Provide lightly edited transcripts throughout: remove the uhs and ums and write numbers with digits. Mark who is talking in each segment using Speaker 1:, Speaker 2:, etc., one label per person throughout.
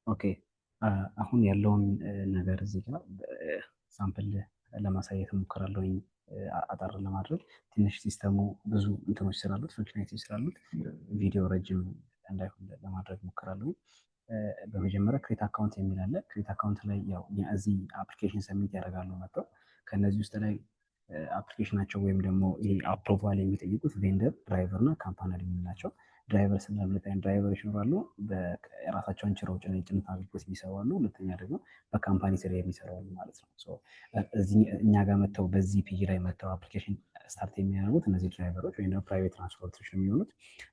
Speaker 1: ኦኬ አሁን ያለውን ነገር እዚህ ጋር ሳምፕል ለማሳየት እሞክራለሁኝ። አጠር ለማድረግ ትንሽ ሲስተሙ ብዙ እንትኖች ስላሉት ፈንክሽናሊቲ ስላሉት ቪዲዮ ረጅም እንዳይሆን ለማድረግ እሞክራለሁ። በመጀመሪያ ክሬት አካውንት የሚል አለ። ክሬት አካውንት ላይ ያው እዚህ አፕሊኬሽን ሰሚት ያደርጋሉ መጥተው ከነዚህ ውስጥ ላይ አፕሊኬሽናቸው ወይም ደግሞ አፕሮቫል የሚጠይቁት ቬንደር፣ ድራይቨር እና ካምፓኒ አድሚን ናቸው። ድራይቨር ስንል ሁለት አይነት ድራይቨሮች ይኖራሉ። የራሳቸውን ችረው ጭነት አገልግሎት የሚሰሩ አሉ። ሁለተኛ ደግሞ በካምፓኒ ስር የሚሰሩ አሉ ማለት ነው። እኛ ጋር መጥተው በዚህ ፔጅ ላይ መጥተው አፕሊኬሽን ስታርት የሚያደርጉት እነዚህ ድራይቨሮች ወይም ደግሞ ፕራይቬት ትራንስፖርቶች ነው የሚሆኑት።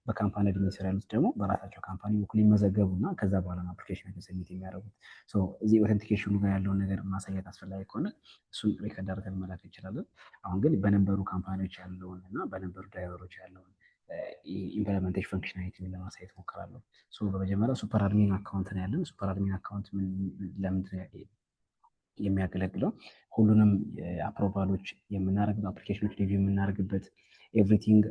Speaker 1: በካምፓኒ አድሚን ስር ያሉት ደግሞ በራሳቸው ካምፓኒ በኩል ይመዘገቡ እና ከዛ በኋላ አፕሊኬሽን ሰሚት የሚያደርጉት። እዚህ ኦተንቲኬሽኑ ጋር ያለውን ነገር ማሳየት አስፈላጊ ከሆነ እሱን ሪከርድ አድርገን መላክ እንችላለን። አሁን ግን በነበሩ ካምፓኒዎች ያለውን እና በነበሩ ድራይቨሮች ያለውን ኢምፕለመንቴሽን ፈንክሽናሊቲ ለማሳየት ሞክራለሁ። በመጀመሪያ ሱፐር አድሚን አካውንት ነው ያለን። ሱፐር አድሚን አካውንት ለምንድን የሚያገለግለው? ሁሉንም አፕሮቫሎች የምናደርግበት አፕሊኬሽኖች ሪቪው የምናደርግበት ኤቭሪቲንግ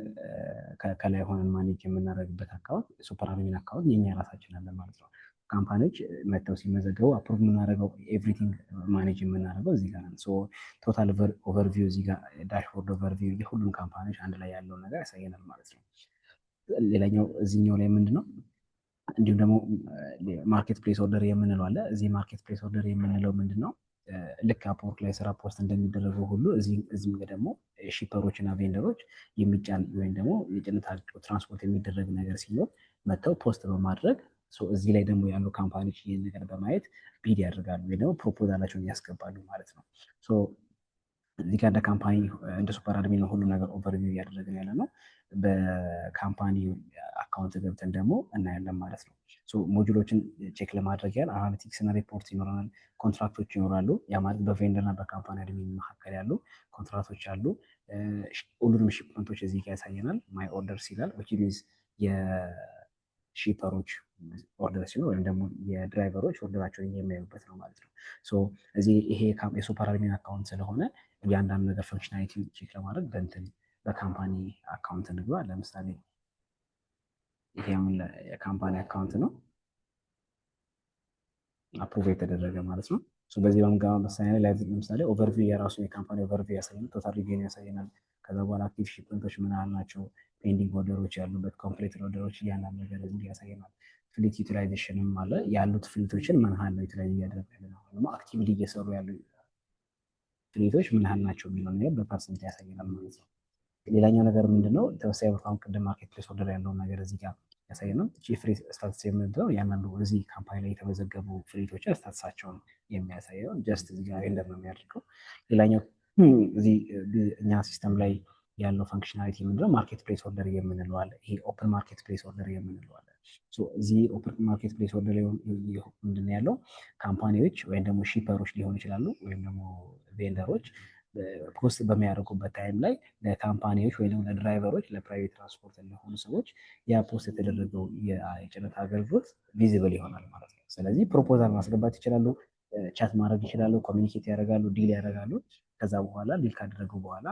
Speaker 1: ከላይ ሆነን ማኔጅ የምናደርግበት አካውንት ሱፐር አድሚን አካውንት የኛ የራሳችን አለን ማለት ነው። ካምፓኒዎች መጥተው ሲመዘገቡ አፕሮቭ የምናደርገው ኤቭሪቲንግ ማኔጅ የምናደርገው እዚህ ጋር ነው። ቶታል ኦቨርቪው እዚህ ጋር ዳሽቦርድ ኦቨርቪው የሁሉም ካምፓኒዎች አንድ ላይ ያለውን ነገር ያሳየናል ማለት ነው። ሌላኛው እዚህኛው ላይ ምንድን ነው እንዲሁም ደግሞ ማርኬት ፕሌስ ኦርደር የምንለው አለ። እዚህ ማርኬት ፕሌስ ኦርደር የምንለው ምንድን ነው? ልክ አፕወርክ ላይ ስራ ፖስት እንደሚደረገው ሁሉ እዚህም ደግሞ ሺፐሮች እና ቬንደሮች የሚጫን ወይም ደግሞ የጭነት ትራንስፖርት የሚደረግ ነገር ሲኖር መጥተው ፖስት በማድረግ እዚህ ላይ ደግሞ ያሉ ካምፓኒዎች ይህን ነገር በማየት ቢድ ያደርጋሉ ወይ ደግሞ ፕሮፖዛላቸውን ያስገባሉ ማለት ነው። እዚህ ጋር እንደ ካምፓኒ እንደ ሱፐር አድሚን ነው ሁሉ ነገር ኦቨርቪው እያደረግን ያለ ነው። በካምፓኒ አካውንት ገብተን ደግሞ እናያለን ማለት ነው። ሞጁሎችን ቼክ ለማድረግ ያህል አናሊቲክስ እና ሪፖርት ይኖረናል። ኮንትራክቶች ይኖራሉ። ያ ማለት በቬንደር እና በካምፓኒ አድሚን መካከል ያሉ ኮንትራክቶች አሉ። ሁሉንም ሺፕመንቶች እዚህ ጋር ያሳየናል። ማይ ኦርደርስ ይላል ዊች ሚንስ የሺፐሮች ኦርደር ሲሆን ወይም ደግሞ የድራይቨሮች ኦርደራቸውን የሚያዩበት ነው ማለት ነው። እዚህ ይሄ የሱፐር አድሚን አካውንት ስለሆነ እያንዳንዱ ነገር ፈንክሽናሊቲ ቼክ ለማድረግ በካምፓኒ አካውንት እንግባ። ለምሳሌ ይሄ የካምፓኒ አካውንት ነው አፕሩቭ የተደረገ ማለት ነው። በዚህ በምገባ መሳሪያ ላይ ለምሳሌ ኦቨርቪው የራሱ የካምፓኒ ኦቨርቪው ያሳየናል። ቶታል ሪቬኒ ያሳየናል። ከዛ በኋላ አክቲቭ ሺፕመንቶች ምን ያህል ናቸው፣ ፔንዲንግ ኦርደሮች ያሉበት፣ ኮምፕሌት ኦርደሮች እያንዳንዱ ነገር እዚህ ያሳየናል። ፍሊት ዩቲላይዜሽንም አለ። ያሉት ፍሊቶችን ምን ያህል ነው ዩቲላይዝ እያደረገ ነው፣ ደግሞ አክቲቭሊ እየሰሩ ያሉ ፍሊቶች ምን ያህል ናቸው የሚለው ነገር በፐርሰንት ያሳየናል ማለት ነው። ሌላኛው ነገር ምንድነው? ተመሳሳይ በጣም ቅድም ማርኬት ፕሌስ ኦርደር ያለውን ነገር እዚህ ጋር ያሳየናል። ፍሬት ስታትስ የምንለው ያንዳንዱ እዚህ ካምፓኒ ላይ የተመዘገቡ ፍሬቶችን ስታትሳቸውን የሚያሳየው ጀስት እዚህ ጋር ሬንደር ነው የሚያደርገው። ሌላኛው እዚህ እኛ ሲስተም ላይ ያለው ፈንክሽናሊቲ ምንድነው? ማርኬት ፕሌስ ኦርደር የምንለው አለ። ይሄ ኦፕን ማርኬት ፕሌስ ኦርደር የምንለው አለ። እዚህ ኦፕን ማርኬት ፕሌስ ኦርደር ምንድን ያለው ካምፓኒዎች ወይም ደግሞ ሺፐሮች ሊሆኑ ይችላሉ ወይም ደግሞ ቬንደሮች ፖስት በሚያደርጉበት ታይም ላይ ለካምፓኒዎች ወይም ለድራይቨሮች ለፕራይቬት ትራንስፖርት ለሆኑ ሰዎች ያ ፖስት የተደረገው የጭነት አገልግሎት ቪዚብል ይሆናል ማለት ነው። ስለዚህ ፕሮፖዛል ማስገባት ይችላሉ፣ ቻት ማድረግ ይችላሉ፣ ኮሚኒኬት ያደርጋሉ፣ ዲል ያደርጋሉ። ከዛ በኋላ ዲል ካደረጉ በኋላ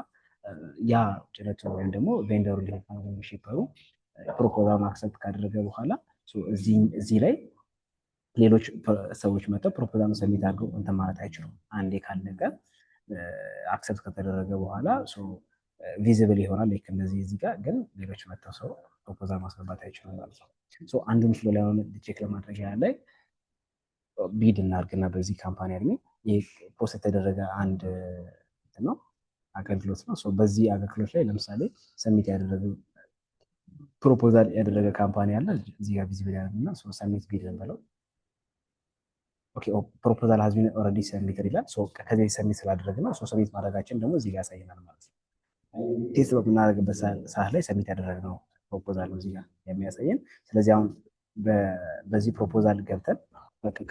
Speaker 1: ያ ጭነቱ ወይም ደግሞ ቬንደሩ ሊሆን ሺፐሩ ፕሮፖዛል አክሰፕት ካደረገ በኋላ እዚህ ላይ ሌሎች ሰዎች መጥተው ፕሮፖዛል ሰሚት አድርገው እንትን ማለት አይችሉም። አንዴ ካለቀ አክሰፕት ከተደረገ በኋላ ቪዚብል ይሆናል። ልክ እንደዚህ እዚህ ጋር ግን ሌሎች መጥተው ሰው ፕሮፖዛል ማስገባት አይችሉም ማለት ነው። አንድ ምስሉ ላይ ቼክ ለማድረግ ያለ ቢድ እናድርግና በዚህ ካምፓኒ አድሚን ይህ ፖስት የተደረገ አንድ ነው አገልግሎት ነው። በዚህ አገልግሎት ላይ ለምሳሌ ሰሚት ያደረገ ፕሮፖዛል ያደረገ ካምፓኒ አለ። እዚህ ጋር ቪዚብል ያደርግና ሰሚት ቢድ እንበለው። ፕሮፖዛል ሃዝ ቢን ኦልሬዲ ሰሚትድ ይላል። ከዚህ ሰሚት ስላደረግና ሰሚት ማድረጋችን ደግሞ እዚህ ጋር ያሳየናል ማለት ነው። ቴስት በምናደርግበት ሰዓት ላይ ሰሚት ያደረግነው ፕሮፖዛል ነው እዚህ ጋር የሚያሳየን። ስለዚህ አሁን በዚህ ፕሮፖዛል ገብተን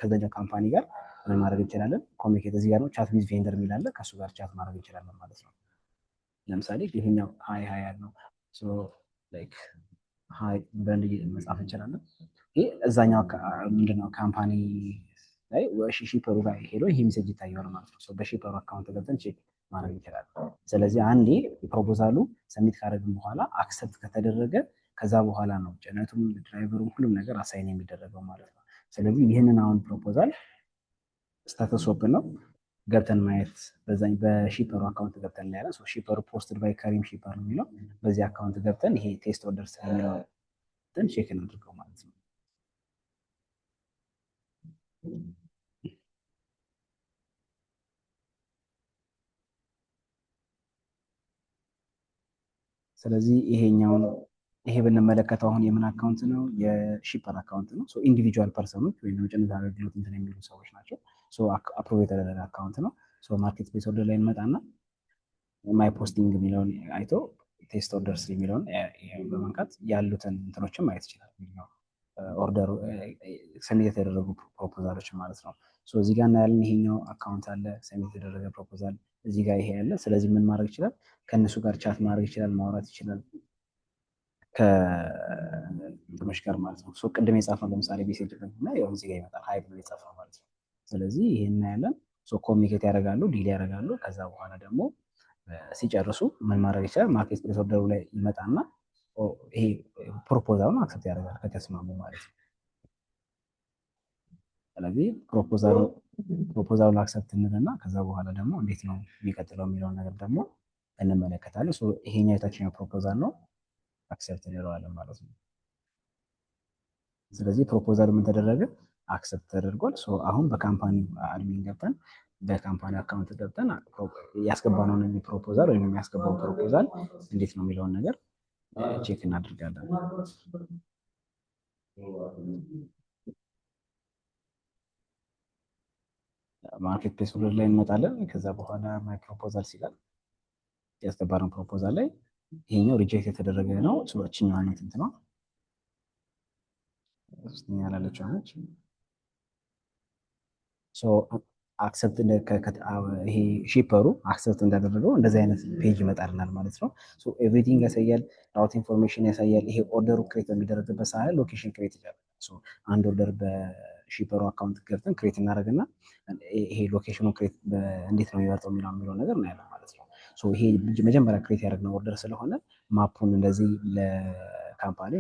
Speaker 1: ከዛኛው ካምፓኒ ጋር ምን ማድረግ እንችላለን? ኮሚኒኬት እዚህ ጋር ነው ቻት ዊዝ ቬንደር የሚላለ ከእሱ ጋር ቻት ማድረግ እንችላለን ማለት ነው። ለምሳሌ ይሄኛው ሀይ ያል ነው ሀይ ብለን መጻፍ እንችላለን። ይህ እዛኛው ምንድነው ካምፓኒ ላይ ሺፐሩ ጋር ሄዶ ይሄ ሜሴጅ ይታየዋል ማለት ነው። በሺፐሩ አካውንት ገብተን ቼክ ማድረግ ይችላል። ስለዚህ አንዴ ፕሮፖዛሉ ሰሚት ካደረግን በኋላ አክሰፕት ከተደረገ ከዛ በኋላ ነው ጭነቱም ድራይቨሩም ሁሉም ነገር አሳይን የሚደረገው ማለት ነው። ስለዚህ ይህንን አሁን ፕሮፖዛል ስታተስ ኦፕን ነው ገብተን ማየት በዛኝ በሺፐሩ አካውንት ገብተን እናያለን። ሺፐሩ ፖስትድ ባይ ከሪም ሺፐር ነው የሚለው በዚህ አካውንት ገብተን ይሄ ቴስት ኦርደር ስለሚለው ቼክ እናድርገው ማለት ነው። ስለዚህ ይሄ ብንመለከተው አሁን የምን አካውንት ነው? የሺፐር አካውንት ነው። ኢንዲቪጁዋል ፐርሰኖች ወይም ጭነት አገልግሎት እንትን የሚሉ ሰዎች ናቸው። አፕሮቭ የተደረገ አካውንት ነው። ማርኬት ፕሌስ ኦርደር ላይ እንመጣና ማይ ፖስቲንግ የሚለውን አይቶ ቴስት ኦርደርስ የሚለውን በመንካት ያሉትን እንትኖችን ማየት ይችላል። ኦርደሩ ሰሚት የተደረጉ ፕሮፖዛሎች ማለት ነው። እዚህ ጋር እናያለን። ይሄኛው አካውንት አለ ሰሚት የተደረገ ፕሮፖዛል እዚህ ጋር ይሄ ያለ። ስለዚህ ምን ማድረግ ይችላል? ከእነሱ ጋር ቻት ማድረግ ይችላል፣ ማውራት ይችላል ከእንትኖች ጋር ማለት ነው። ቅድም የጻፍነው ለምሳሌ ሜሴጅ እና ያው እዚህ ጋር ይመጣል ሀይ ብሎ የጻፍነው ማለት ነው። ስለዚህ ይሄን እናያለን። ኮሚኒኬት ያደርጋሉ፣ ዲል ያደርጋሉ። ከዛ በኋላ ደግሞ ሲጨርሱ ምን ማድረግ ይችላል? ማርኬት ፕሌስ ኦርደሩ ላይ ይመጣና ይሄ ፕሮፖዛሉን አክሰፕት ያደርጋል ከተስማሙ ማለት ነው። ስለዚህ ፕሮፖዛሉን አክሰፕት እንልና ከዛ በኋላ ደግሞ እንዴት ነው የሚቀጥለው የሚለውን ነገር ደግሞ እንመለከታለን። ይሄኛው የታችኛው ፕሮፖዛል ነው፣ አክሰፕት እንለዋለን ማለት ነው። ስለዚህ ፕሮፖዛሉ ምን ተደረገ? አክሰፕት ተደርጓል። አሁን በካምፓኒ አድሚን ገብተን በካምፓኒ አካውንት ገብተን ያስገባነውን ፕሮፖዛል ወይም የሚያስገባውን ፕሮፖዛል እንዴት ነው የሚለውን ነገር ቼክ እናደርጋለን። ማርኬት ፕሌስ ኦርደር ላይ እንመጣለን። ከዛ በኋላ ማይ ፕሮፖዛል ሲላል ያስገባነው ፕሮፖዛል ላይ ይሄኛው ሪጀክት የተደረገ ነው። እችኛዋ አይነት እንትኗ ሶስተኛ ላለችው ነች። አክሰፕት ይሄ ሺፐሩ አክሰፕት እንዳደረገው እንደዚህ አይነት ፔጅ ይመጣልናል ማለት ነው። ኤቭሪቲንግ ያሳያል፣ ራውት ኢንፎርሜሽን ያሳያል። ይሄ ኦርደሩ ክሬት በሚደረግበት ሰዓት ሎኬሽን ክሬት ይደረጋል። አንድ ኦርደር በሺፐሩ አካውንት ገብተን ክሬት እናደርግና ይሄ ሎኬሽኑ ክሬት እንዴት ነው የሚመርጠው የሚለው ነገር እናያለን ማለት ነው። ይሄ መጀመሪያ ክሬት ያደረግነው ኦርደር ስለሆነ ማፑን እንደዚህ ለካምፓኒ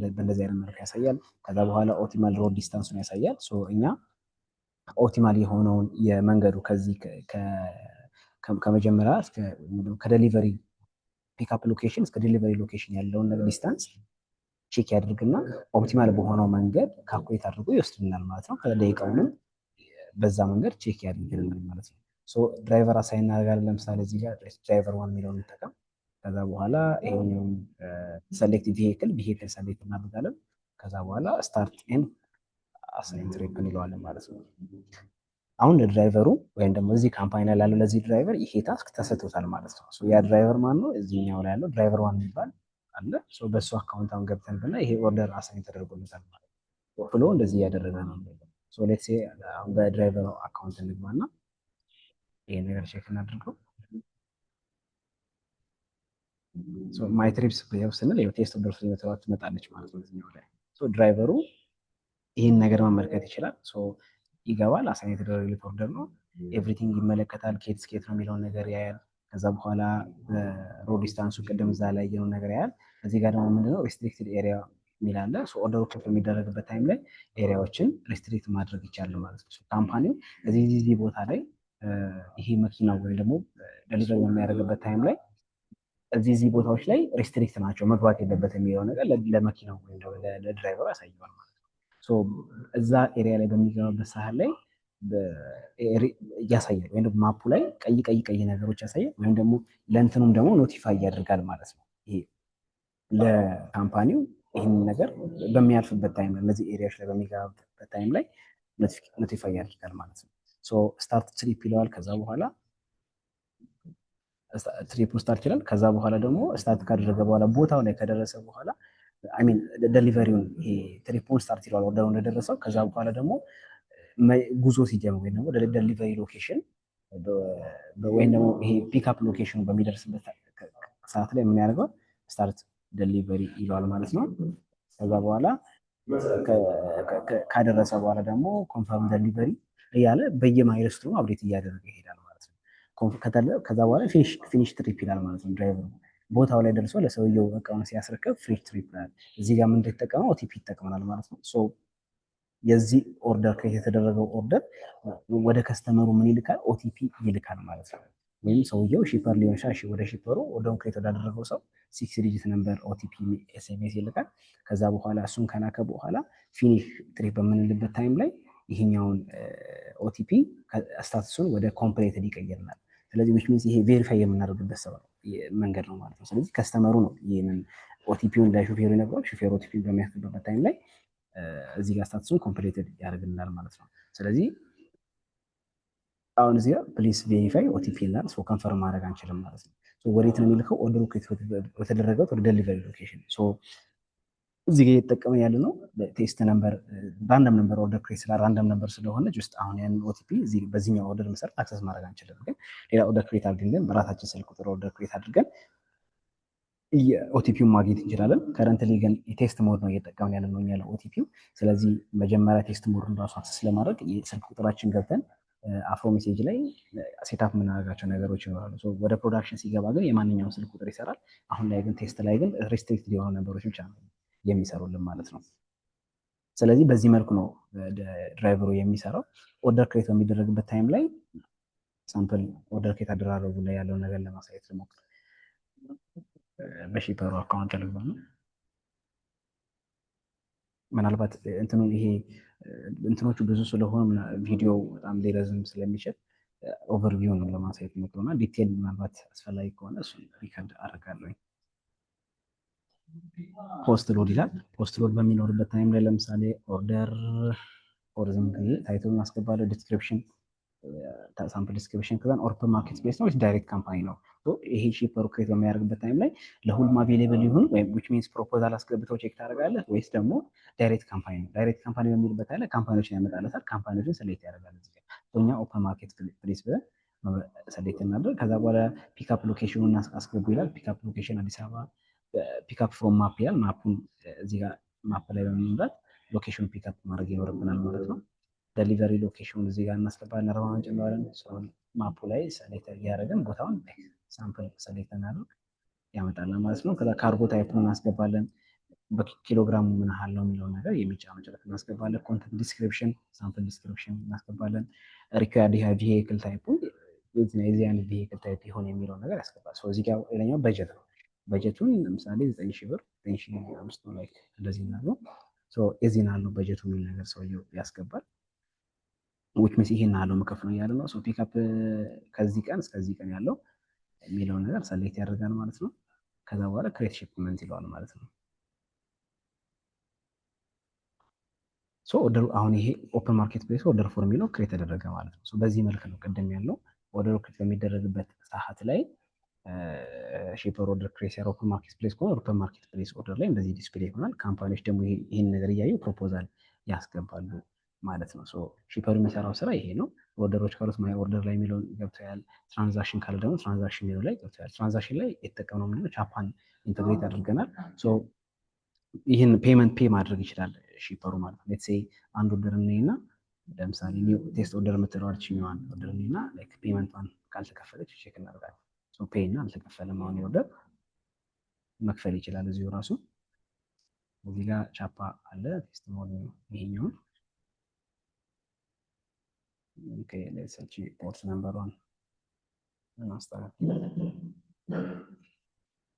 Speaker 1: በእንደዚህ አይነት መልኩ ያሳያል። ከዛ በኋላ ኦፕቲማል ሮድ ዲስታንሱን ያሳያል። እኛ ኦፕቲማል የሆነውን የመንገዱ ከዚህ ከመጀመሪያ ከደሊቨሪ ፒክአፕ ሎኬሽን እስከ ዴሊቨሪ ሎኬሽን ያለውን ነገር ዲስታንስ ቼክ ያደርግና ኦፕቲማል በሆነው መንገድ ካልኩሌት አድርጎ ይወስድልናል ማለት ነው። ከደቂቃውንም በዛ መንገድ ቼክ ያደርግልናል ማለት ነው። ድራይቨር አሳይን እናደርጋለን። ለምሳሌ እዚህ ጋር ድራይቨር ዋን የሚለውን እንጠቀም። ከዛ በኋላ ይሄኛውን ሰሌክት ቪሄክል ሰሌክት እናደርጋለን። ከዛ በኋላ ስታርት ኤንድ አሳይን ትሪፕ እንለዋለን ማለት ነው። አሁን ለድራይቨሩ ወይም ደግሞ እዚህ ካምፓኒ ላይ ላለው ለዚህ ድራይቨር ይሄ ታስክ ተሰጥቶታል ማለት ነው። ያ ድራይቨር ማን ነው? እዚህኛው ላይ ያለው ድራይቨር ዋን የሚባል አለ። በእሱ አካውንት አሁን ገብተን ብና ይሄ ኦርደር አሳይን ተደርጎለታል ማለት ነው። ፍሎ እንደዚህ እያደረገ ነው። ሌትስ ሴ አሁን በድራይቨሩ አካውንት እንግባና ይሄ ነገር ቼክ እናድርገው። ማይ ትሪፕስ ስንል ቴስት ኦርደር ፍሪ መተዋት ትመጣለች ማለት ነው። እዚህኛው ላይ ድራይቨሩ ይህን ነገር መመልከት ይችላል። ይገባል። አሳይን የተደረገለት ኦርደር ነው። ኤቭሪቲንግ ይመለከታል። ኬት ስኬት ነው የሚለውን ነገር ያያል። ከዛ በኋላ ሮድ ዲስታንሱ ቅድም እዛ ላይ ያየነው ነገር ያያል። እዚህ ጋር ደግሞ ምንድነው ሬስትሪክትድ ኤሪያ የሚላለ ኦርደሩ ክፍል የሚደረግበት ታይም ላይ ኤሪያዎችን ሬስትሪክት ማድረግ ይቻላል ማለት ነው። ካምፓኒው እዚህ ቦታ ላይ ይሄ መኪና ወይም ደግሞ ደሊቨሪ የሚያደርግበት ታይም ላይ እዚህ ቦታዎች ላይ ሬስትሪክት ናቸው መግባት የለበት የሚለው ነገር ለመኪናው ወይም ለድራይቨሩ ያሳየዋል ማለት ነው። እዛ ኤሪያ ላይ በሚገባበት ሰዓት ላይ ያሳያል ወይም ደግሞ ማፑ ላይ ቀይ ነገሮች ያሳያል። ወይም ደግሞ ለእንትኑም ደግሞ ኖቲፋይ ያደርጋል ማለት ነው። ይሄ ለካምፓኒው ይህን ነገር በሚያልፍበት ታይም ላይ እነዚህ ኤሪያዎች ላይ በሚገባበት ታይም ላይ ኖቲፋይ ያደርጋል ማለት ነው። ስታርት ትሪፕ ይለዋል። ከዛ በኋላ ትሪፑን ስታርት ይላል። ከዛ በኋላ ደግሞ ስታርት ካደረገ በኋላ ቦታው ላይ ከደረሰ በኋላ ሚን ደሊቨሪውን ትሪፑን ስታርት ይለዋል ኦርደሩ እንደደረሰው። ከዛ በኋላ ደግሞ ጉዞ ሲጀምር ወይም ደግሞ ደሊቨሪ ሎኬሽን ወይም ደግሞ ይሄ ፒክአፕ ሎኬሽኑ በሚደርስበት ሰዓት ላይ ምን ያደርገዋል? ስታርት ደሊቨሪ ይለዋል ማለት ነው። ከዛ በኋላ ካደረሰ በኋላ ደግሞ ኮንፈርም ደሊቨሪ እያለ በየማይልስቶኑ አብዴት እያደረገ ይሄዳል ማለት ነው። ከዛ በኋላ ፊኒሽ ትሪፕ ይላል ማለት ነው። ድራይቨሩ ቦታው ላይ ደርሶ ለሰውየው እቃውን ሲያስረከብ ፍሪ ትሪፕ ይላል። እዚህ ጋር ምን እንደተጠቀመው ኦቲፒ ይጠቀመናል ማለት ነው። የዚህ ኦርደር ክሬት የተደረገው ኦርደር ወደ ከስተመሩ ምን ይልካል? ኦቲፒ ይልካል ማለት ነው። ወይም ሰውየው ሺፐር ሊሆን ይችላል። ወደ ሺፐሩ ኦርደሩን ክሬት ወዳደረገው ሰው 6 ዲጂት ነምበር ኦቲፒ ኤስኤምኤስ ይልካል። ከዛ በኋላ እሱን ከላከ በኋላ ፊኒሽ ትሪፕ በምንልበት ታይም ላይ ይሄኛውን ኦቲፒ ስታቱሱን ወደ ኮምፕሌትድ ይቀይርናል። ስለዚህ ዊች ሚንስ ይሄ ቬሪፋይ የምናደርግበት ሰው ነው መንገድ ነው ማለት ነው። ስለዚህ ከስተመሩ ነው ይህንን ኦቲፒውን ለሹፌሩ ይነግረዋል። ሹፌሩ ኦቲፒ በሚያስገባበት ታይም ላይ እዚህ ጋር ስታቱሱን ኮምፕሌትድ ያደርግልናል ማለት ነው። ስለዚህ አሁን እዚህ ጋር ፕሊስ ቬሪፋይ ኦቲፒ ይላል። ሶ ከንፈርም ማድረግ አንችልም ማለት ነው። ወዴት ነው የሚልከው? ኦርደሩ የተደረገው ወደ ደሊቨሪ ሎኬሽን። እዚህ ጋር እየተጠቀመ ያለ ነው ቴስት ነምበር ራንደም ነምበር ኦርደር ክሬት ስላ ራንደም ነምበር ስለሆነ ጀስት አሁን ያንን ኦቲፒ በዚህኛው ኦርደር መሰረት አክሰስ ማድረግ አንችልም። ግን ሌላ ኦርደር ክሬት አድርገን በራሳችን ስልክ ቁጥር ኦርደር ክሬት አድርገን ኦቲፒውን ማግኘት እንችላለን። ከረንትሊ ግን የቴስት ሞድ ነው እየጠቀምን ያለ ነው ያለው ኦቲፒው። ስለዚህ መጀመሪያ ቴስት ሞድን ራሱ አክሰስ ለማድረግ የስልክ ቁጥራችን ገብተን አፍሮ ሜሴጅ ላይ ሴታፕ የምናደርጋቸው ነገሮች ይኖራሉ። ወደ ፕሮዳክሽን ሲገባ ግን የማንኛውም ስልክ ቁጥር ይሰራል። አሁን ላይ ግን ቴስት ላይ ግን ሪስትሪክት የሆኑ ነገሮች ብቻ ነው የሚሰሩልን ማለት ነው። ስለዚህ በዚህ መልኩ ነው ድራይቨሩ የሚሰራው። ኦርደር ክሬት በሚደረግበት ታይም ላይ ሳምፕል ኦርደር ክሬት አደራረጉ ላይ ያለውን ነገር ለማሳየት ልሞክር። በሺፐሩ አካውንት ልግባ ነው። ምናልባት እንትኖቹ ብዙ ስለሆኑ ቪዲዮ በጣም ሊረዝም ስለሚችል ኦቨርቪው ነው ለማሳየት ሞክረውና ዲቴል ምናልባት አስፈላጊ ከሆነ እሱ ሪከርድ አደርጋለሁ። ፖስት ሎድ ይላል። ፖስት ሎድ በሚኖርበት ታይም ላይ ለምሳሌ ኦርደር ኦርዝም ጊዜ ታይትሉን አስገባለሁ። ዲስክሪፕሽን ሳምፕል ዲስክሪፕሽን ከዛን ኦፕን ማርኬት ስፔስ ነው ወይስ ዳይሬክት ካምፓኒ ነው? ይሄ ሺፐሩ ክሬት በሚያደርግበት ታይም ላይ ለሁሉም አቬሌብል ይሁን ወይም ዊች ሚንስ ፕሮፖዛል አስገብተው ቼክ ታደርጋለህ ወይስ ደግሞ ዳይሬክት ካምፓኒ ነው? ዳይሬክት ካምፓኒ በሚልበት ታይም ላይ ካምፓኒዎችን ያመጣለታል። ካምፓኒዎችን ሰሌክት ያደርጋል። እኛ ኦፕን ማርኬት ፕሌስ ብለን ሰሌክት እናደርግ። ከዛ በኋላ ፒክአፕ ሎኬሽኑን አስገቡ ይላል። ፒክአፕ ሎኬሽን አዲስ አበባ ፒክአፕ ፍሮም ማፕ ይላል። ማፑን እዚህ ጋር ማፕ ላይ በመምራት ሎኬሽን ፒክአፕ ማድረግ ይኖርብናል ማለት ነው። ደሊቨሪ ሎኬሽኑን እዚህ ጋር እናስገባለን። ረባን ጨምረን ማፑ ላይ ሰሌክት እያደረግን ቦታውን ሳምፕል ሰሌክት እናደርግ ያመጣለን ማለት ነው። ከዛ ካርጎ ታይፑን እናስገባለን። በኪሎግራሙ ምን ያህል ነው የሚለውን ነገር የሚጫነው ጭነት እናስገባለን። ኮንተንት ዲስክሪፕሽን ሳምፕል ዲስክሪፕሽን እናስገባለን። ሪኳርድ ቪሄክል ታይፑን የዚህ አይነት ቪሄክል ታይፕ ይሆን የሚለውን ነገር ያስገባል። እዚህ ጋር ሌላኛው በጀት ነው። በጀቱን ለምሳሌ 9,000 ብር 9,500 ነው ላይ እንደዚህ እናለው የዚህን አለው በጀቱ የሚል ነገር ሰውየው ያስገባል። ዊች ሚንስ ይሄን አለው መከፍለው እያለ ነው። ፒክአፕ ከዚህ ቀን እስከዚህ ቀን ያለው የሚለውን ነገር ሰሌክት ያደርጋል ማለት ነው። ከዛ በኋላ ክሬት ሺፕመንት ይለዋል ማለት ነው። ኦርደሩ አሁን ይሄ ኦፕን ማርኬት ፕሌስ ኦርደር ፎር የሚለው ክሬት ተደረገ ማለት ነው። በዚህ መልክ ነው ቅድም ያለው ኦርደሩ ክሬት በሚደረግበት ሰዓት ላይ ሺፐር ኦርደር ክሬት ያለው ኦፕን ማርኬት ፕሌስ ከሆነ ኦፕን ማርኬት ፕሌስ ኦርደር ላይ እንደዚህ ዲስፕሌይ ይሆናል። ካምፓኒዎች ደግሞ ይህን ነገር እያዩ ፕሮፖዛል ያስገባሉ ማለት ነው። ሺፐሩ የሚሰራው ስራ ይሄ ነው። ኦርደሮች ካሉት ማይ ኦርደር ላይ የሚለው ገብተዋል። ትራንዛክሽን ካለ ደግሞ ትራንዛክሽን የሚለው ላይ ገብተዋል። ትራንዛክሽን ላይ የተጠቀምነው ምንድነው ቻፓን ኢንተግሬት አድርገናል። ይህን ፔመንት ፔ ማድረግ ይችላል ሺፐሩ ማለት ነው። ሌትስ ሴይ አንድ ኦርደር እና ለምሳሌ ቴስት ኦርደር የምትለው አርችኛዋን ኦርደር እና ላይክ ፔመንቷን ካልተከፈለች ቼክ እናደርጋለን። ፔይ እና አልተከፈለም አሁን ኦርደር መክፈል ይችላል እዚሁ ራሱ። እዚህ ጋር ቻፓ አለ ቴስት ሞድ ይሄኛውን ሌትስ ፖርት ነምበሯን እናስተካክል።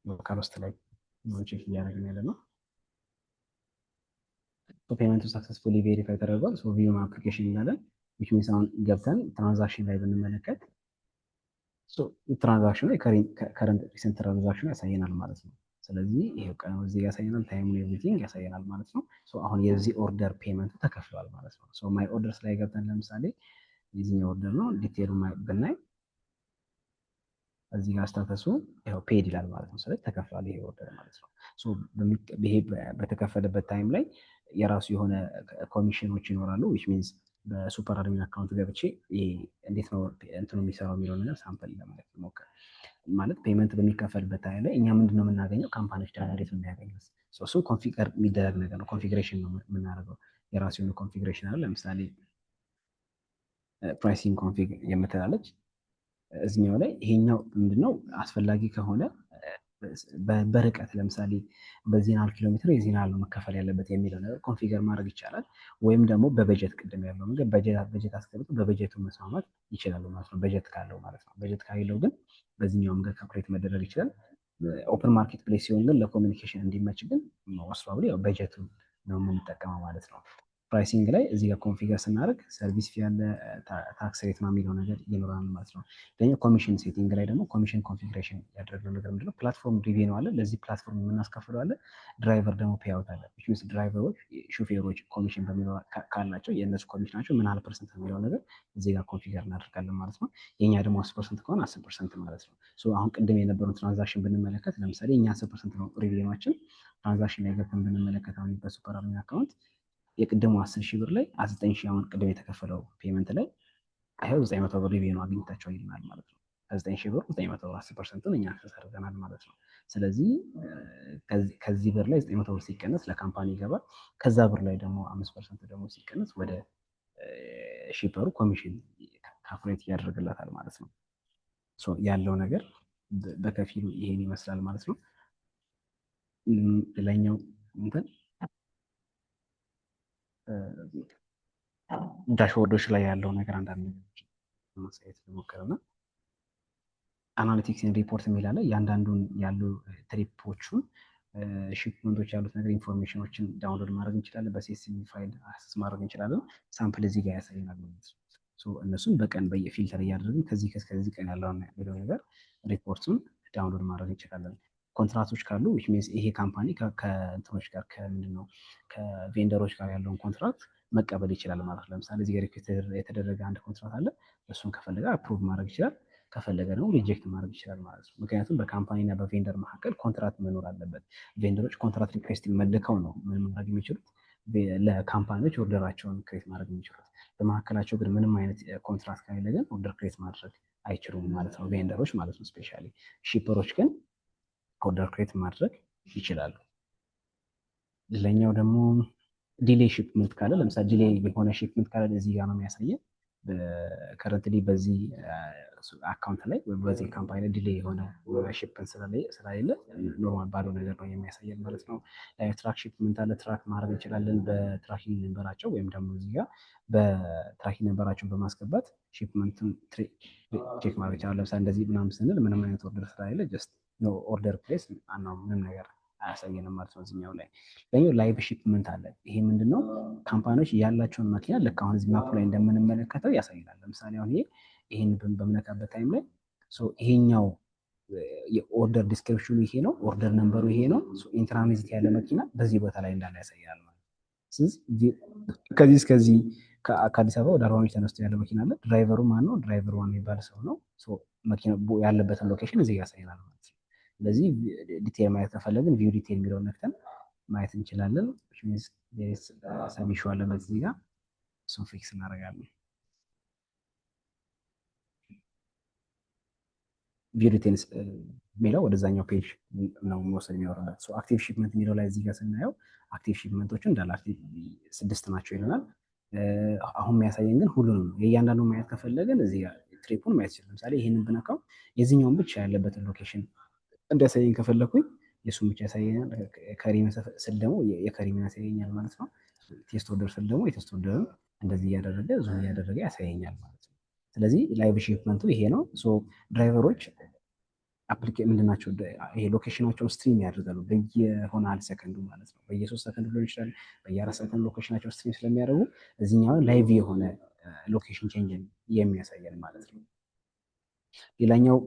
Speaker 1: ሎካል ውስጥ ላይ ቼክ እያደረግን ያለ ነው። ፔመንቱ ሰክሰስፉሊ ቬሪፋይ ተደርጓል። ቪው አፕሊኬሽን እንላለን። ዊች ሚንስ አሁን ገብተን ትራንዛክሽን ላይ ብንመለከት ትራንዛክሽኑ ከረንት ሪሰንት ትራንዛክሽኑ ያሳየናል ማለት ነው። ስለዚህ ይሄው ቀኑ እዚህ ያሳየናል፣ ታይሙ ኤቭሪቲንግ ያሳየናል ማለት ነው። አሁን የዚህ ኦርደር ፔመንቱ ተከፍሏል ማለት ነው። ማይ ኦርደርስ ላይ ገብተን ለምሳሌ የዚህኛው ኦርደር ነው ዲቴሉ ብናይ እዚህ ጋር ስታተሱ ይኸው ፔድ ይላል ማለት ነው። ስለዚህ ተከፍሏል ይሄ ኦርደር ማለት ነው። ይሄ በተከፈለበት ታይም ላይ የራሱ የሆነ ኮሚሽኖች ይኖራሉ። ዊች ሚንስ በሱፐር አድሚን አካውንት ገብቼ እንዴት ነው እንትኑ የሚሰራው የሚለውን ነገር ሳምፕል ለማለት ሞክር። ማለት ፔመንት በሚከፈልበት ታይም ላይ እኛ ምንድነው የምናገኘው? ካምፓኒዎች ደግሞ እንዴት ነው የሚያገኙት? እሱ ኮንፊገር የሚደረግ ነገር ነው። ኮንፊግሬሽን ነው የምናደርገው። የራሱ የሆነ ኮንፊግሬሽን አለ። ለምሳሌ ፕራይሲንግ ኮንፊግ የምትላለች እዚኛው ላይ ይሄኛው ምንድነው አስፈላጊ ከሆነ በርቀት ለምሳሌ በዚህን ያህል ኪሎ ሜትር የዚህን ያህል ነው መከፈል ያለበት የሚለው ነገር ኮንፊገር ማድረግ ይቻላል። ወይም ደግሞ በበጀት ቅድም ያለው ነገር በጀት አስገብቶ በበጀቱ መስማማት ይችላሉ ማለት ነው። በጀት ካለው ማለት ነው። በጀት ካሌለው ግን በዚህኛው መንገድ ካልኩሌት መደረግ ይችላል። ኦፕን ማርኬት ፕሌስ ሲሆን ግን ለኮሚኒኬሽን እንዲመች ግን ሞስት ፕሮባብሊ በጀቱ ነው የምንጠቀመው ማለት ነው። ፕራይሲንግ ላይ እዚህ ጋር ኮንፊገር ስናደርግ ሰርቪስ ፊ ያለ ታክስ ሬት ነው የሚለው ነገር ይኖራል ማለት ነው። ለኛው ኮሚሽን ሴቲንግ ላይ ደግሞ ኮሚሽን ኮንፊግሬሽን ያደረግነው ነገር ምንድነው? ፕላትፎርም ሪቬኑ አለ። ለዚህ ፕላትፎርም የምናስከፍለው አለ። ድራይቨር ደግሞ ፔአውት አለ። ዊች ድራይቨሮች ሹፌሮች ኮሚሽን በሚለው ካላቸው የእነሱ ኮሚሽናቸው ምን ያህል ፐርሰንት የሚለው ነገር እዚህ ጋር ኮንፊገር እናደርጋለን ማለት ነው። የእኛ ደግሞ 10% ከሆነ 10% ማለት ነው። አሁን ቅድም የነበረውን ትራንዛክሽን ብንመለከት ለምሳሌ እኛ 10% ነው ሪቬኗችን። ትራንዛክሽን ላይ ገብተን ብንመለከት አሁን በሱፐር አድሚን አካውንት የቅድሙ 10,000 ብር ላይ 9,000 አሁን ቅድም የተከፈለው ፔመንት ላይ ይኸው 900 ብር ሪቬኑ አግኝታቸው ይልናል ማለት ነው። ከ9,000 ብር 900 ብር 10%ን እኛ ተሰርገናል ማለት ነው። ስለዚህ ከዚህ ብር ላይ 900 ብር ሲቀነስ ለካምፓኒ ይገባል። ከዛ ብር ላይ ደግሞ 5% ደግሞ ሲቀነስ ወደ ሺፐሩ ኮሚሽን ካልኩሌት ያደርግላታል ማለት ነው። ያለው ነገር በከፊሉ ይሄን ይመስላል ማለት ነው። ሌላኛው እንትን ዳሽቦርዶች ላይ ያለው ነገር አንዳንድ ነገሮች ማሳየት ልሞክርና አናሊቲክስን ሪፖርት የሚላለ እያንዳንዱን ያሉ ትሪፖቹን ሽፕመንቶች ያሉት ነገር ኢንፎርሜሽኖችን ዳውንሎድ ማድረግ እንችላለን። በሲኤስቪ ፋይል አክሰስ ማድረግ እንችላለን። ሳምፕል እዚህ ጋር ያሳየናል ማለት ነው። እነሱን በቀን በየፊልተር እያደረግን ከዚህ ቀን ያለውን የሚለው ነገር ሪፖርቱን ዳውንሎድ ማድረግ እንችላለን። ኮንትራክቶች ካሉ ይሄ ካምፓኒ ከእንትኖች ጋር ከምንድን ነው ከቬንደሮች ጋር ያለውን ኮንትራክት መቀበል ይችላል ማለት ነው። ለምሳሌ እዚህ ጋር የተደረገ አንድ ኮንትራት አለ። እሱን ከፈለገ አፕሩቭ ማድረግ ይችላል። ከፈለገ ደግሞ ሪጀክት ማድረግ ይችላል ማለት ነው። ምክንያቱም በካምፓኒ እና በቬንደር መካከል ኮንትራት መኖር አለበት። ቬንደሮች ኮንትራት ሪኩዌስት መልከው ነው ምን ማድረግ የሚችሉት ለካምፓኒዎች ኦርደራቸውን ክሬት ማድረግ የሚችሉት። በመካከላቸው ግን ምንም አይነት ኮንትራት ከሌለ ግን ኦርደር ክሬት ማድረግ አይችሉም ማለት ነው፣ ቬንደሮች ማለት ነው። ስፔሻሊ ሺፐሮች ግን ኦርደር ክሬት ማድረግ ይችላሉ። ሌላኛው ደግሞ ዲሌይ ሺፕመንት ካለ ለምሳሌ ዲሌይ የሆነ ሺፕመንት ካለ እዚህ ጋር ነው የሚያሳየን። ከረንትሊ በዚህ አካውንት ላይ ወይም በዚህ ካምፓኒ ላይ ዲሌይ የሆነ ሺፕመንት ስለሌለ ኖርማል ባዶ ነገር ነው የሚያሳየን ማለት ነው። ትራክ ሺፕመንት አለ። ትራክ ማድረግ እንችላለን በትራኪንግ ነንበራቸው ወይም ደግሞ እዚህ ጋር በትራኪንግ ነንበራቸውን በማስገባት ሺፕመንቱን ቼክ ማድረግ ይቻላል። ለምሳሌ እንደዚህ ምናምን ስንል ምንም አይነት ኦርደር ስለሌለ ጀስት ኦርደር ፕሌስ ምንም ነገር አያሳየንም ማለት ነው። እዚኛው ላይ ለኛው ላይቭ ሺፕመንት አለ። ይሄ ምንድነው? ካምፓኒዎች ያላቸውን መኪና ልክ አሁን እዚህ ማፕ ላይ እንደምንመለከተው ያሳይናል። ለምሳሌ አሁን ይሄን በምነካበት ታይም ላይ ይሄኛው የኦርደር ዲስክሪፕሽኑ ይሄ ነው፣ ኦርደር ነምበሩ ይሄ ነው። ኢንትራንዚት ያለ መኪና በዚህ ቦታ ላይ እንዳለ ያሳያል ማለት ነው። ስለዚህ ከዚህ እስከዚህ ከአዲስ አበባ ወደ አርባ ምንጭ ተነስቶ ያለ መኪና አለ። ድራይቨሩ ማን ነው? ድራይቨሩ ዋን የሚባል ሰው ነው። መኪና ያለበትን ሎኬሽን እዚህ ያሳይናል ማለት ነው። ስለዚህ ዲቴል ማየት ከፈለግን ቪው ዲቴል የሚለውን ነክተን ማየት እንችላለን። ሰሚሹ አለበት እዚህ ጋር እሱን ፊክስ እናደርጋለን። ቪው ዲቴልስ የሚለው ወደዛኛው ፔጅ ነው መውሰድ የሚኖርበት። አክቲቭ ሺፕመንት የሚለው ላይ እዚህ ጋር ስናየው አክቲቭ ሺፕመንቶቹ እንዳለ 6 ናቸው ይለናል። አሁን የሚያሳየን ግን ሁሉንም ነው። የእያንዳንዱ ማየት ከፈለግን እዚህ ጋር ትሪፑን ማየት ይችላል። ለምሳሌ ይህንን ብነካው የዚህኛውን ብቻ ያለበትን ሎኬሽን እንዲያሳየኝ ከፈለኩኝ የእሱን ብቻ ያሳየኛል። ከሪም ስል ደግሞ የከሪምን ያሳየኛል ማለት ነው። ቴስት ኦርደር ስል ደግሞ የቴስት ኦርደርን እንደዚህ እያደረገ ዙም እያደረገ ያሳየኛል ማለት ነው። ስለዚህ ላይቭ ሺፕመንቱ ይሄ ነው። ድራይቨሮች ምንድናቸው? ይሄ ሎኬሽናቸውን ስትሪም ያደርጋሉ በየሆነ አንድ ሰከንዱ ማለት ነው። በየ3 ሰከንድ ሊሆን ይችላል፣ በየ4 ሰከንድ ሎኬሽናቸው ስትሪም ስለሚያደርጉ እዚህኛውን ላይቭ የሆነ ሎኬሽን ቼንጅን የሚያሳየን ማለት ነው። ሌላኛው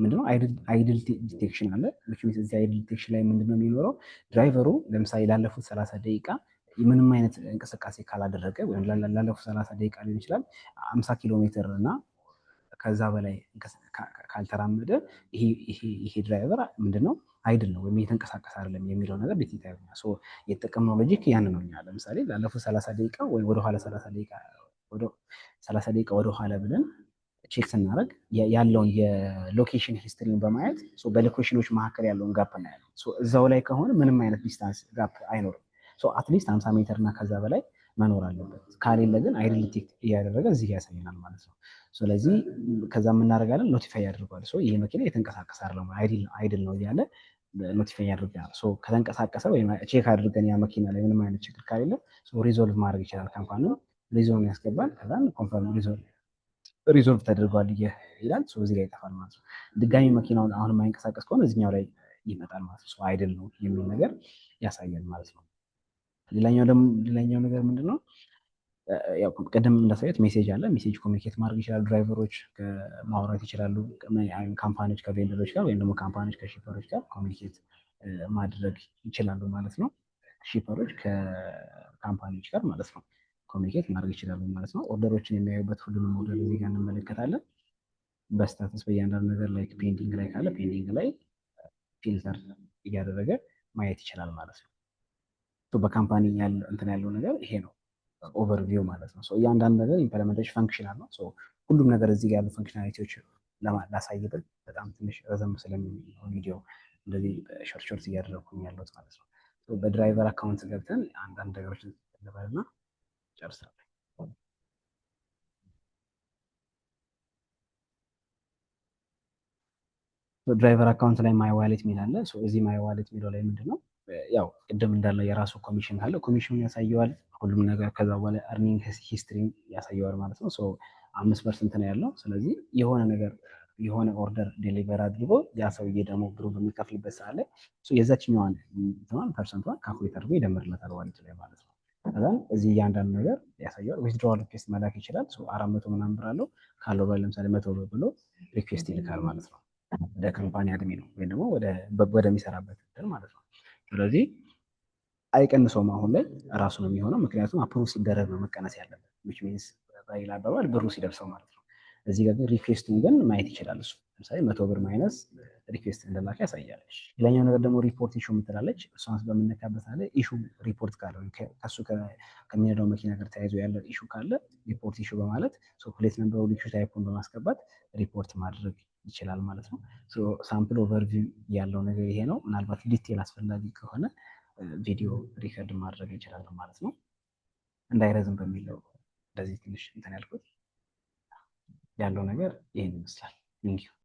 Speaker 1: ምንድነው? አይድል ዲቴክሽን አለ። እዚህ አይድል ዲቴክሽን ላይ ምንድነው የሚኖረው? ድራይቨሩ ለምሳሌ ላለፉት 30 ደቂቃ ምንም አይነት እንቅስቃሴ ካላደረገ ወይም ላለፉት 30 ደቂቃ ሊሆን ይችላል 50 ኪሎ ሜትር እና ከዛ በላይ ካልተራመደ ይሄ ድራይቨር ምንድነው አይድል ነው ወይም እየተንቀሳቀሰ አይደለም የሚለው ነገር ዲቴክት ያደርጋል። የተጠቀምነው ሎጂክ ያን ነው። እኛ ለምሳሌ ላለፉት 30 ደቂቃ ወይም ወደኋላ 30 ደቂቃ ወደኋላ ብለን ቼክ ስናደርግ ያለውን የሎኬሽን ሂስትሪን በማየት በሎኬሽኖች መካከል ያለውን ጋፕ እናያለን። እዛው ላይ ከሆነ ምንም አይነት ዲስታንስ ጋፕ አይኖርም። አትሊስት 50 ሜትር እና ከዛ በላይ መኖር አለበት። ካሌለ ግን አይድል ዲቴክት እያደረገ እዚህ ያሳየናል ማለት ነው። ስለዚህ ከዛ የምናደርጋለን ኖቲፋይ ያደርገዋል። ይሄ መኪና የተንቀሳቀሰ አይደለም አይድል ነው እያለ ኖቲፋይ ያደርገናል። ከተንቀሳቀሰ ወይም ቼክ አድርገን ያ መኪና ላይ ምንም አይነት ችግር ካሌለ ሪዞልቭ ማድረግ ይችላል ካምፓኒው። ሪዞልቭ ያስገባል። ከዛን ኮንፈርም ሪዞልቭ ተደርጓል ይላል። እዚህ ላይ ይጠፋል ማለት ነው። ድጋሚ መኪናውን አሁን የማይንቀሳቀስ ከሆነ እዚኛው ላይ ይመጣል ማለት ነው። አይድል ነው የሚል ነገር ያሳያል ማለት ነው። ሌላኛው ነገር ምንድን ነው? ያው ቅድም እንዳሳየት ሜሴጅ አለ። ሜሴጅ ኮሚኒኬት ማድረግ ይችላሉ። ድራይቨሮች ማውራት ይችላሉ። ካምፓኒዎች ከቬንደሮች ጋር ወይም ደግሞ ካምፓኒዎች ከሺፐሮች ጋር ኮሚኒኬት ማድረግ ይችላሉ ማለት ነው። ሺፐሮች ከካምፓኒዎች ጋር ማለት ነው ኮሚኒኬት ማድረግ ይችላሉ ማለት ነው። ኦርደሮችን የሚያዩበት ሁሉንም ኦርደር እዚህ ጋር እንመለከታለን። በስታተስ በእያንዳንዱ ነገር ላይ ፔንዲንግ ላይ ካለ ፔንዲንግ ላይ ፊልተር እያደረገ ማየት ይችላል ማለት ነው። በካምፓኒ እንትን ያለው ነገር ይሄ ነው ኦቨርቪው ማለት ነው። እያንዳንዱ ነገር ኢምፕለመንቴሽን ፈንክሽናል ነው። ሁሉም ነገር እዚህ ጋር ያሉ ፈንክሽናሊቲዎች ላሳይብል በጣም ትንሽ ረዘም ስለሚል ቪዲዮ እንደዚህ ሾርት እያደረግኩኝ ያለሁት ማለት ነው። በድራይቨር አካውንት ገብተን አንዳንድ ነገሮች እንበልና ጨርሳለን። ድራይቨር አካውንት ላይ ማይ ዋሌት የሚል አለ። እዚህ ማይ ዋሌት የሚለው ላይ ምንድን ነው ያው ቅድም እንዳለው የራሱ ኮሚሽን ካለ ኮሚሽኑን ያሳየዋል ሁሉም ነገር። ከዛ በኋላ እርኒንግ ሂስትሪ ያሳየዋል ማለት ነው። 5% ነው ያለው። ስለዚህ የሆነ ነገር የሆነ ኦርደር ዴሊቨር አድርጎ ያ ሰውዬ ደግሞ ብሩ በሚከፍልበት ሰዓት ላይ የዛችኛዋን ፐርሰንቷን ካልኩሌት አድርጎ ይደምርለታል ዋሌት ላይ ማለት ነው። ከዛም እዚህ እያንዳንዱ ነገር ያሳየዋል። ዊዝድሮዋል ሪኩዌስት መላክ ይችላል። 400 ምናምን ብር አለው ካለው ላይ ለምሳሌ 100 ብር ብሎ ሪኩዌስት ይልካል ማለት ነው። ወደ ካምፓኒ አድሚ ነው ወይም ደግሞ ወደሚሰራበት እንትን ማለት ነው። ስለዚህ አይቀንሰውም። አሁን ላይ ራሱ ነው የሚሆነው። ምክንያቱም አፕሩቭ ሲደረግ ነው መቀነስ ያለበት። ዊች ሚንስ በሌላ አባባል ብሩ ሲደርሰው ማለት ነው። እዚህ ጋር ግን ሪኩዌስቱን ግን ማየት ይችላል እሱ። ለምሳሌ 100 ብር ማይነስ ሪኩዌስት እንደላከ ያሳያል። ሌላኛው ነገር ደግሞ ሪፖርት ኢሹ የምትላለች። እሷን በምነካበት አለ ኢሹ ሪፖርት ካለ ከሱ ከሚነዳው መኪና ጋር ተያይዞ ያለ ኢሹ ካለ ሪፖርት ኢሹ በማለት ፕሌት ነምበሩ ኢሹ ታይፑን በማስገባት ሪፖርት ማድረግ ይችላል ማለት ነው። ሳምፕል ኦቨርቪው ያለው ነገር ይሄ ነው። ምናልባት ዲቴል አስፈላጊ ከሆነ ቪዲዮ ሪከርድ ማድረግ እንችላለን ማለት ነው። እንዳይረዝም በሚለው እንደዚህ ትንሽ እንትን ያልኩት ያለው ነገር ይህን ይመስላል። ቴንኪው